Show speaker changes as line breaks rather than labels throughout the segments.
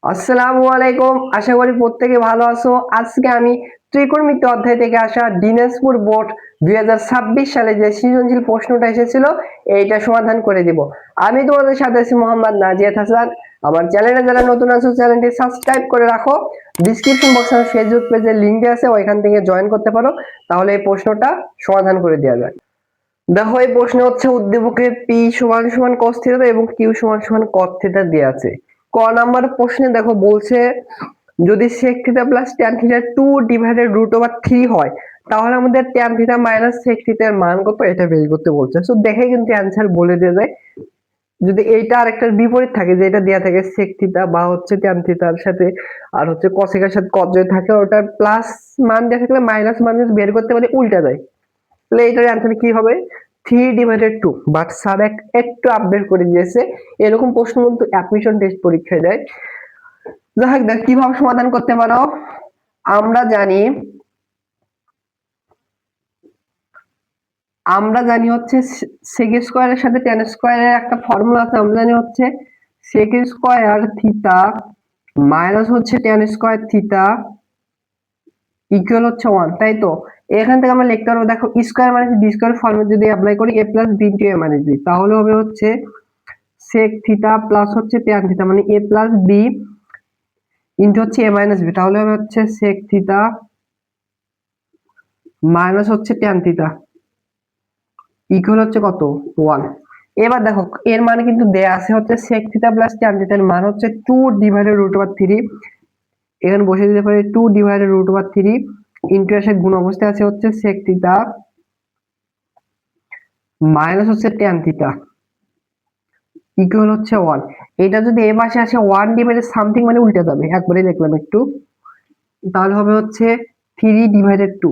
আসসালামু আলাইকুম, আশা করি প্রত্যেকে ভালো আছো। আজকে আমি ত্রিকোণমিতি অধ্যায় থেকে আসা দিনাজপুর বোর্ড 2026 সালে যে সৃজনশীল প্রশ্নটা এসেছিল এইটা সমাধান করে দিব। আমি তোমাদের সাথে আছি মোহাম্মদ নাজিয়াত হাসান। আমার চ্যানেলে যারা নতুন আছো চ্যানেলটি সাবস্ক্রাইব করে রাখো। ডিসক্রিপশন বক্সে আমার ফেসবুক পেজের লিংক আছে, ওইখান থেকে জয়েন করতে পারো, তাহলে এই প্রশ্নটা সমাধান করে দেওয়া যায়। দেখো, এই প্রশ্ন হচ্ছে উদ্দীপকে পি সমান সমান কস থিটা এবং কিউ সমান সমান কট থিটা দেওয়া আছে। ক নাম্বার প্রশ্নে দেখো বলছে যদি sec theta plus tan theta 2/√3 হয়, তাহলে আমাদের ট্যান থিটা মাইনাস সেক থিটার মান কত এটা বের করতে বলছে। সো দেখে কিন্তু অ্যান্সার বলে দেওয়া যায়। যদি এইটা আরেকটার বিপরীত থাকে, যে এটা দেওয়া থাকে সেক থিটা বা হচ্ছে ট্যান থিটার সাথে আর হচ্ছে কসেকের সাথে কট যদি থাকে, ওটার প্লাস মান দেওয়া থাকলে মাইনাস মান বের করতে পারলে উল্টা যায়। তাহলে এটার অ্যান্সার কি হবে? 3/2। বাট স্যার একটু আপডেট করে দিয়েছে। এরকম প্রশ্ন কিন্তু অ্যাডমিশন টেস্ট পরীক্ষায় দেয়। যাই হোক, দেখ কিভাবে সমাধান করতে পারো। আমরা জানি আমরা জানি হচ্ছে সেক স্কোয়ারের সাথে ট্যান স্কোয়ারের একটা ফর্মুলা আছে। আমরা জানি হচ্ছে সেক স্কোয়ার থিটা মাইনাস হচ্ছে ট্যান স্কোয়ার থিটা ইকুয়াল হচ্ছে 1, তাই তো? এখান থেকে আমরা লিখতে পারবো, দেখো স্কোয়ার মাইনাস বি স্কোয়ার ফর্মে যদি অ্যাপ্লাই করি a plus B into A minus B, তাহলে হবে হচ্ছে sec থিটা প্লাস হচ্ছে tan থিটা মানে a প্লাস বি ইন্টু হচ্ছে a মাইনাস বি, তাহলে হবে হচ্ছে sec থিটা মাইনাস হচ্ছে tan থিটা ইকুয়াল হচ্ছে কত? 1। এবার দেখো এর মানে কিন্তু দেয়া আছে হচ্ছে sec থিটা প্লাস tan থিটার মান হচ্ছে 2/√3। এখানে বসে দিতে পারি 2/√3 ইন্টু এর সাথে গুণ অবস্থায় আছে হচ্ছে sec থিটা মাইনাস হচ্ছে tan থিটা ইকুয়াল হচ্ছে 1। এটা যদি এ পাশে আসে 1 ডিভাইডেড সামথিং মানে উল্টে যাবে, একবারে লিখলাম একটু, তাহলে হবে হচ্ছে 3/2।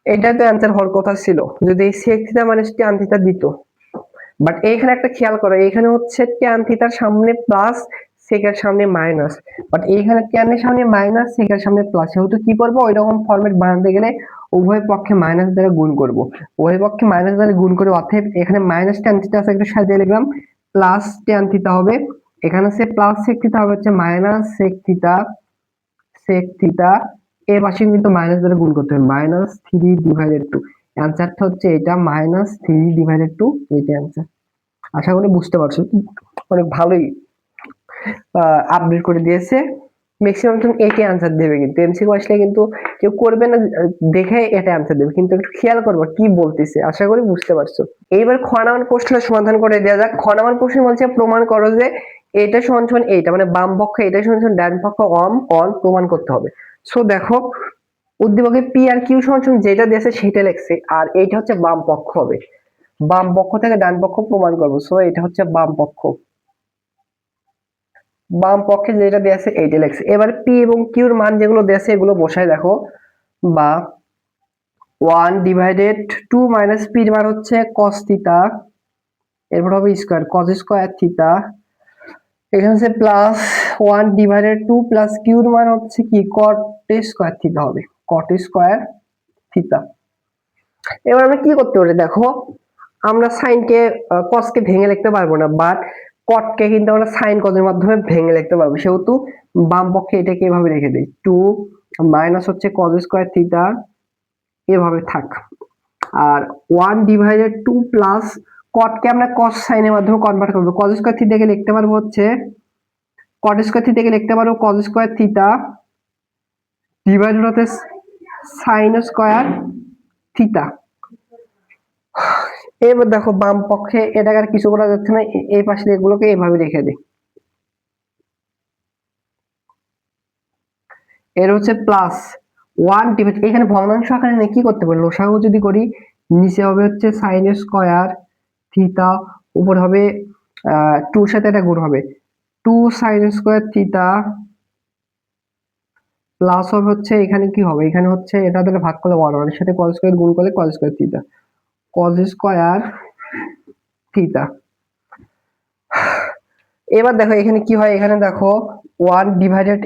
এটা তো অ্যান্সার হওয়ার কথা ছিল যদি sec থিটা মানে tan থিটা দিত। বাট এইখানে একটা খেয়াল করো, এখানে হচ্ছে tan থিটার সামনে প্লাস sec এর সামনে মাইনাস, বাট এইখানে tan এর সামনে মাইনাস sec এর সামনে প্লাস, সেহেতু কি করব ওই রকম ফরম্যাট বানাতে গেলে উভয় পক্ষে মাইনাস দ্বারা গুণ করব। উভয় পক্ষে মাইনাস দ্বারা গুণ করে, অতএব এখানে মাইনাস tan থিটা আছে একটু সাজিয়ে লিখলাম, প্লাস tan থিটা হবে, এখানে সে প্লাস sec থিটা হবে হচ্ছে মাইনাস sec থিটা এর পাশে কিন্তু মাইনাস দ্বারা গুণ করতে হবে, -3/2। অ্যান্সারটা হচ্ছে এটা -3/2, এটা অ্যান্সার। আশা করি বুঝতে পারছো। অনেক ভালোই আপডেট করে দিয়েছে। ম্যাক্সিমাম তুমি একে অ্যান্সার দেবে, কিন্তু এমসিকিউ আসলে কিন্তু কেউ করবে না দেখে এটা অ্যান্সার দেবে, কিন্তু একটু খেয়াল করবো কি বলতেছে। আশা করি বুঝতে পারছো। এইবার খ নাম্বার প্রশ্নটা সমাধান করে দেওয়া যাক। খ নাম্বার প্রশ্ন বলছে প্রমাণ করো যে এটা সমান সমান এইটা, মানে বাম পক্ষ এটা সমান সমান ডান পক্ষ অন প্রমাণ করতে হবে। সো দেখো উদ্দীপকে পি আর কিউ সমান সমান যেটা দিয়েছে সেটা লিখছে, আর এইটা হচ্ছে বাম পক্ষ হবে। বাম পক্ষ থেকে ডান পক্ষ প্রমাণ করবো। সো এটা হচ্ছে বাম পক্ষ, বাম পক্ষে যেটা দেয়া আছে এইটা লেখছে। এবার পি এবং কিউর মান যেগুলো দেয়া আছে এগুলো বসায় দেখো, বা 1/2 মাইনাস পি এর মান হচ্ছে cos থিটা, এরপর হবে স্কয়ার cos স্কয়ার থিটা, এখানে হচ্ছে প্লাস 1/2 প্লাস কিউর মান হচ্ছে কি cot স্কয়ার থিটা হবে, cot স্কয়ার থিটা। এবার আমরা কি করতে পারি দেখো, আমরা সাইনকে কসকে ভেঙে লিখতে পারবো না, বাট কটকে কিন্তু আমরা সাইন কজের মাধ্যমে ভেঙে লিখতে পারবো, সেহেতু বাম পক্ষে এটাকে এভাবে রেখে দিই, 2 মাইনাস হচ্ছে কজ স্কয়ার থিটা এভাবে থাক। আর 1/2 প্লাস কটকে আমরা কস সাইনের মাধ্যমে কনভার্ট করবো, কজ স্কয়ার থিটাকে লিখতে পারবো হচ্ছে কট স্কয়ার থিটাকে লিখতে পারবো কজ স্কয়ার থিটা ডিভাইডেড হচ্ছে সাইন স্কয়ার থিটা। এবার দেখো বাম পক্ষে এটাকে আর কিছু করা যাচ্ছে না, এই পাশে এগুলোকে এইভাবে রেখে দিই। এর হচ্ছে প্লাস 1 এখানে ভগ্নাংশ আকারে নিয়ে কি করতে পারি, লসাগু যদি করি নিচে হবে হচ্ছে সাইন স্কয়ার থিটা, উপর হবে 2 সাথে এটা গুণ হবে 2 সাইন স্কয়ার থিটা, প্লাস হবে হচ্ছে এখানে কি হবে, এখানে হচ্ছে এটা দ্বারা ভাগ করলে 1 এর সাথে কজ স্কয়ার গুণ করলে cause square theta, cause square theta. এবার দেখো এখানে কি হয়, এখানে দেখো 1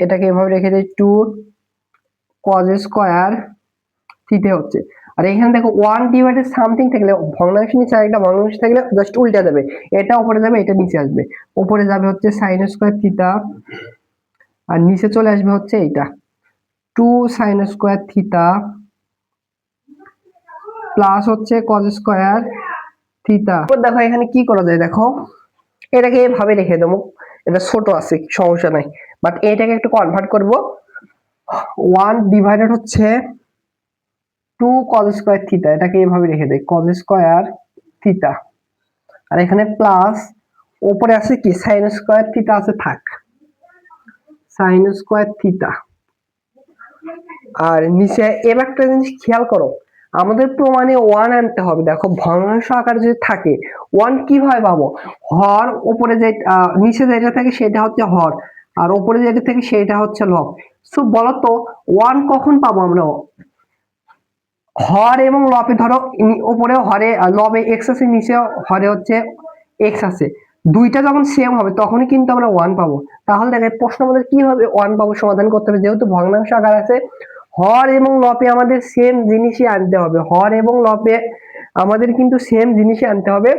এটাকে এভাবে রেখে দেই 2 cos স্কয়ার থিটা হচ্ছে। আর এখানে দেখো 1 ডিভাইডেড সামথিং থাকলে ভগ্নাংশ নিচে আরেকটা ভগ্নাংশ থাকলে জাস্ট উল্টে যাবে, এটা উপরে যাবে এটা নিচে আসবে, উপরে যাবে হচ্ছে sin স্কয়ার থিটা আর নিচে চলে আসবে হচ্ছে এইটা 2 sin স্কয়ার থিটা প্লাস হচ্ছে cos স্কয়ার থিটা। দেখো এখানে কি করা যায়, দেখো এটাকে এভাবে রেখে দেবো, এটা ছোট আছে সমস্যা নাই, বাট এটাকে একটু কনভার্ট করব। 1 ডিভাইডেড হচ্ছে 2 cos স্কয়ার থিটা, এটাকে এভাবে রেখে দেই cos স্কয়ার থিটা, আর এখানে প্লাস উপরে আছে কি sin স্কয়ার থিটা আছে, থাক sin স্কয়ার থিটা। আর নিচে এবার একটা জিনিস খেয়াল করো, আমাদের প্রমাণে 1 আনতে হবে। দেখো ভগ্নাংশ আকারে যদি থাকে 1 কিভাবে পাবো, হর উপরে যে নিচে যেটা থাকে সেটা হচ্ছে হর, আর উপরে যেটা থাকে সেটা হচ্ছে লব। সো বলতো 1 কখন পাবো আমরা, হর এবং লবে, ধরো উপরে হরে লবে এক্স আছে, নিচে হরে হচ্ছে এক্স আছে, দুইটা যখন সেম হবে তখনই কিন্তু আমরা 1 পাবো। তাহলে দেখে প্রশ্ন আমাদের কি হবে, 1 পাবো, সমাধান করতে হবে। যেহেতু ভগ্নাংশ আকার আছে, হর এবং লবে আমাদের সেম জিনিসই আনতে হবে, হর এবং লবে আমাদের কিন্তু সেম জিনিসই আনতে হবে,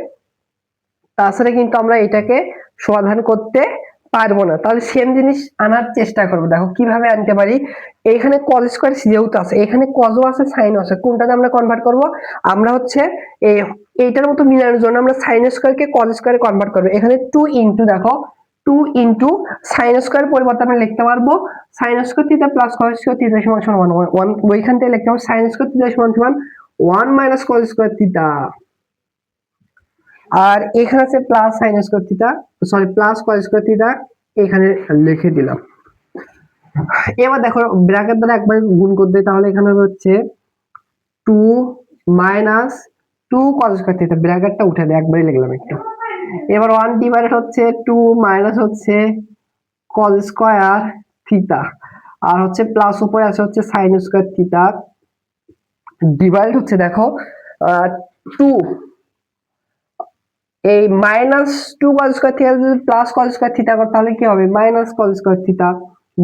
তাছাড়া কিন্তু আমরা এটাকে সমাধান করতে পারবো না। তাহলে সেম জিনিস আনার চেষ্টা করবো। দেখো কিভাবে আনতে পারি, এখানে cos স্কয়ার যেহেতু আছে, এখানে cos আছে sin আছে, কোনটাতে আমরা কনভার্ট করব, আমরা হচ্ছে এইটার মতো মিলানোর জন্য আমরা sin স্কয়ারকে cos স্কয়ারে কনভার্ট করব। এখানে 2 ইনটু, দেখো 2 ইনটু sin স্কয়ার পরিবর্তে আমরা লিখতে পারবো sin square theta plus cos square theta সমান সমান 1, ওইখান থেকে লিখতে পারবো sin স্কয়ার থিটা সমান সমান 1 মাইনাস cos স্কয়ার থিটা, আর এখানে আছে plus sin square theta, sorry plus cos square theta, এখানে লিখে দিলাম। এবার দেখো ব্র্যাকেট দ্বারা একবার গুণ করতে, তাহলে এখানে হচ্ছে 2 মাইনাস 2 cos স্কয়ার থিটা, ব্র্যাকেটটা উঠে দেয়, একবারই লিখলাম একটু। এবার 1 ডিভাইডেড হচ্ছে 2 মাইনাস হচ্ছে cos স্কয়ার থিটা, আর হচ্ছে প্লাস উপরে আছে হচ্ছে sin স্কয়ার থিটা, ডিভাইড হচ্ছে দেখো 2, এই মাইনাস 2 cos স্কয়ার থিটা যদি প্লাস cos স্কয়ার থিটা করতে তাহলে কি হবে, মাইনাস cos স্কয়ার থিটা।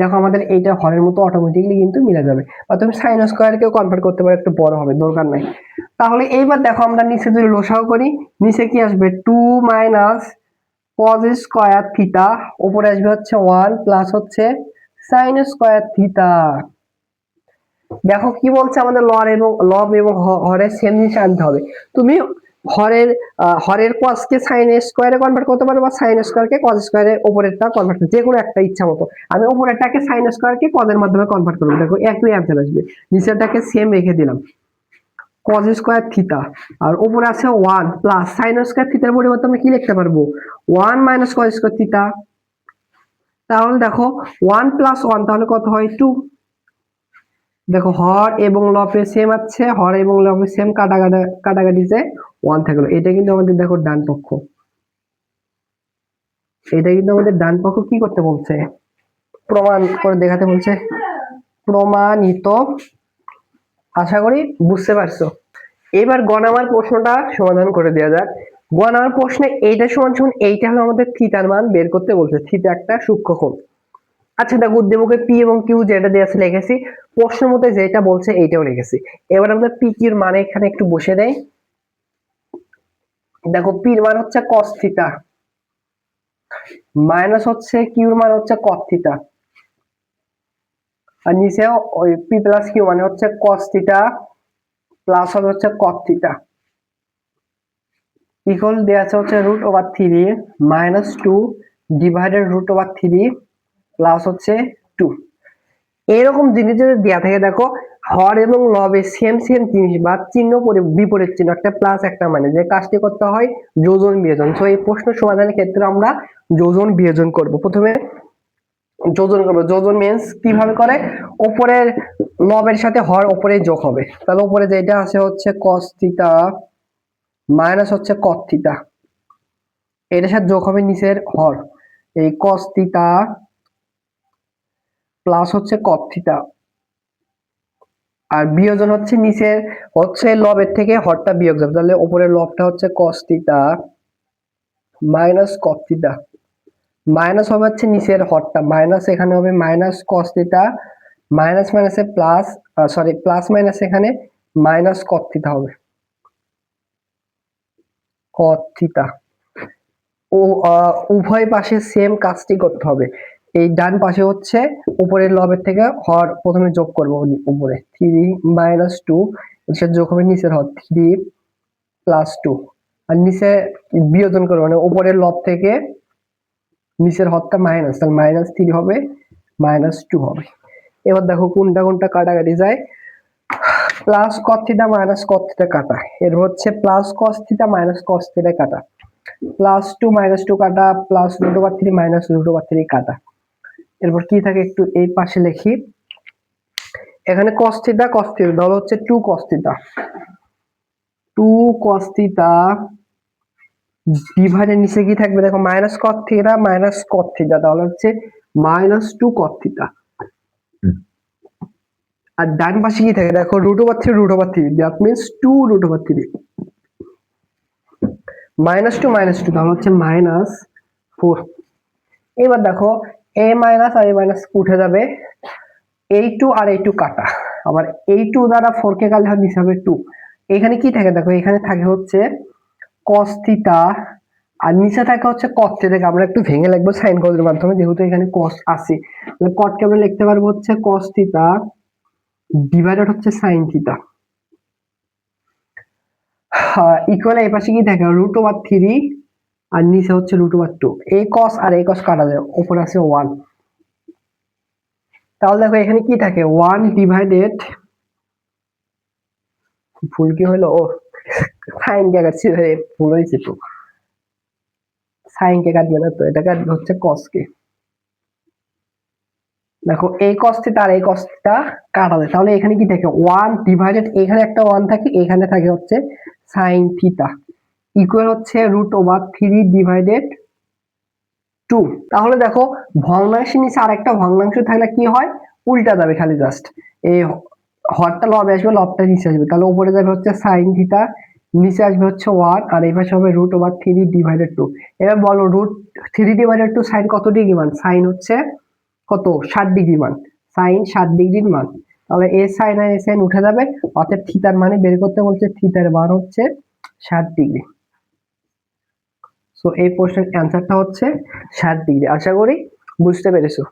দেখো আমাদের এইটা হরের মতো অটোমেটিক্যালি কিন্তু মিলে যাবে, বা তুমি sin স্কয়ার কেও কনভার্ট করতে পারো, একটু বড় হবে, দরকার নাই। তাহলে এইবার দেখো আমরা নিচে যদি লসাগু করি, নিচে কি আসবে 2 মাইনাস cos স্কয়ার থিটা, উপরে আসবে হচ্ছে 1 প্লাস হচ্ছে sin স্কয়ার থিটা। দেখো কি বলছে, আমাদের লব এবং হরের সেম জিনিস আনতে হবে। তুমি হরের cos কে sin স্কয়ারে কনভার্ট করতে পারো, বা sin স্কয়ার কে cos স্কয়ারে উপরেরটা কনভার্ট করতে, যে কোনো একটা ইচ্ছা মতো। আমি উপরেরটাকে sin স্কয়ার কে cos এর মাধ্যমে কনভার্ট করব, দেখো একই অ্যান্সার আসবে। নিচেরটাকে সেম রেখে দিলাম cos স্কয়ার থিটা, আর উপরে আছে 1 প্লাস sin স্কয়ার থিটার পরিবর্তে আমরা কি লিখতে পারবো 1 মাইনাস cos স্কয়ার থিটা। তাহলে দেখো 1 প্লাস 1 তাহলে কত হয় 2। দেখো হর এবং লবে সেম আছে, হর এবং লবে সেম, কাটাকাটিতে 1 থাকলো, এটা কিন্তু আমাদের দেখো ডান পক্ষ, এটা কিন্তু আমাদের ডান পক্ষ কি করতে বলছে, প্রমাণ করে দেখাতে বলছে, প্রমাণিত। আশা করি বুঝতে পারছো। এবার গ নাম্বার প্রশ্নটা সমাধান করে দেওয়া যাক। গ নাম্বার প্রশ্নে এইটা সমান সমান এইটা হলো আমাদের থিটার মান বের করতে বলছে, থিটা একটা সূক্ষ্মকোণ। আচ্ছা দেখো উদ্দীপকে পি এবং কিউ যেটা দেওয়া আছে লিখেছি, প্রশ্নের মধ্যে যেটা বলছে এইটাও লিখেছি। এবার আমরা পি কিউর মান এখানে একটু বসে দেই। দেখো পির মান হচ্ছে cos থিটা, মাইনাস হচ্ছে কিউর মান হচ্ছে cos থিটা, আর নিচেও ওই পি প্লাস কিউ মানে হচ্ছে cos থিটা প্লাস হবে হচ্ছে cot থিটা, ইকুয়াল দেওয়া আছে হচ্ছে √3 মাইনাস 2 ডিভাইডেড √3 প্লাস হচ্ছে 2। এরকম জিনিস যদি দেওয়া থাকে, দেখো হর এবং লবে সেম সেম জিনিস বা চিহ্ন বিপরীত চিহ্ন, একটা প্লাস একটা মানে, যে কাজটি করতে হয় যোজন বিয়োজন। তো এই প্রশ্ন সমাধানের ক্ষেত্রে আমরা যোজন বিয়োজন করব। প্রথমে যোজন করবো, যোজন মিন্স কিভাবে করে, উপরের লবের সাথে হর উপরে যোগ হবে, তাহলে উপরে যেটা আছে হচ্ছে cos থিটা মাইনাস হচ্ছে cot থিটা, এটার সাথে যোগ হবে নিচের হর, এই cos থিটা প্লাস হচ্ছে cot থিটা, আর বিয়োজন হচ্ছে নিচের হচ্ছে লবের থেকে হরটা বিয়োগ যাবে, তাহলে উপরের লবটা হচ্ছে cos theta minus cot theta, minus হবে হচ্ছে নিচের হরটা, মাইনাস এখানে হবে মাইনাস cos থিটা, মাইনাস মাইনাসে প্লাস, সরি প্লাস মাইনাস এখানে মাইনাস কট থিটা হবে, কট থিটা। ও উভয় পাশে সেম কাজটি করতে হবে। এই ডান পাশে হচ্ছে উপরের লবের থেকে হর প্রথমে যোগ করবো, উপরে 3 - 2 এর সাথে যোগ হবে নিচের হর 3 + 2, আর নিচে বিয়োজন করবো, মানে উপরের লব থেকে নিচের হরটা মাইনাস, তাহলে -3 হবে, -2 হবে। এবার দেখো কোনটা কোনটা কাটাকাটি যায়, plus cos theta minus cos theta কাটা, এর হচ্ছে plus cos theta minus cos theta কাটা, +2 - 2 কাটা, +√3 -√3 কাটা। এরপর কি থাকে একটু এই পাশে লিখি, এখানে cos থিটা তাহলে হচ্ছে 2 cos থিটা, 2 cos থিটা ডিভাইডের নিচে কি থাকবে দেখো minus cos theta minus cos theta, তাহলে হচ্ছে -2 cos থিটা। আর ডান পাশে কি থাকে দেখো √3 দ্যাট মিন্স 2 √3, -2 তাহলে হচ্ছে -4। এবার দেখো a মাইনাস আর a মাইনাস উঠে যাবে, এই 2 আর এই 2 কাটা, আবার এই 2 দ্বারা 4 কে কাটলে দিতে হবে 2। এখানে কি থাকে দেখো, এখানে থাকে হচ্ছে cos থিটা আর নিচে থাকে হচ্ছে cos থিটাকে আমরা একটু ভেঙে লিখবো sin cos এর মাধ্যমে, যেহেতু এখানে cos আছে, তাহলে cot কে আমরা লিখতে পারবো হচ্ছে cos থিটা ডিভাইডেড হচ্ছে sin থিটা, ইকুয়াল এই পাশে কি থাকে √3 আর নিচে হচ্ছে √2। এই cos আর এই cos কাটা যায়, উপরে আছে 1। তাহলে দেখো এখানে কি থাকে 1 ডিভাইডেড, ভুল কি হলো, ও সাইন কে কাটছি, ভুল হয়েছে তো, সাইন কে কাটবে না তো, এটা কাটবে হচ্ছে cos কে। দেখো এই cos থিটা আর এই cos থিটা কাটা যায়, তাহলে এখানে কি থাকে 1 ডিভাইডেড, এখানে একটা 1 থাকে, এখানে থাকে হচ্ছে sin থিটা, ইকুয়াল হচ্ছে √3 ডিভাইডেড 2। তাহলে দেখো ভগ্নাংশের নিচে আরেকটা ভগ্নাংশ থাকলে কি হয়, উল্টা যাবে, খালি জাস্ট এই হরটা লবে আসবে, লবটা নিচে আসবে, তাহলে উপরে যাবে হচ্ছে sin থিটা, নিচে আসবে হচ্ছে 1, আর এই পাশে হবে √3 ডিভাইডেড 2। এবার বলো √3 ডিভাইডেড 2 sin কত ডিগ্রি মান, sin হচ্ছে কত 60 ডিগ্রি মান, sin 60 ডিগ্রির মান, তাহলে a sin R a sin উঠে যাবে, অতএব থিটার মানে বের করতে বলছে, থিটার মান হচ্ছে 60 ডিগ্রি। সো এই প্রশ্নের অ্যান্সারটা হচ্ছে 60 ডিগ্রি। আশা করি বুঝতে পেরেছো।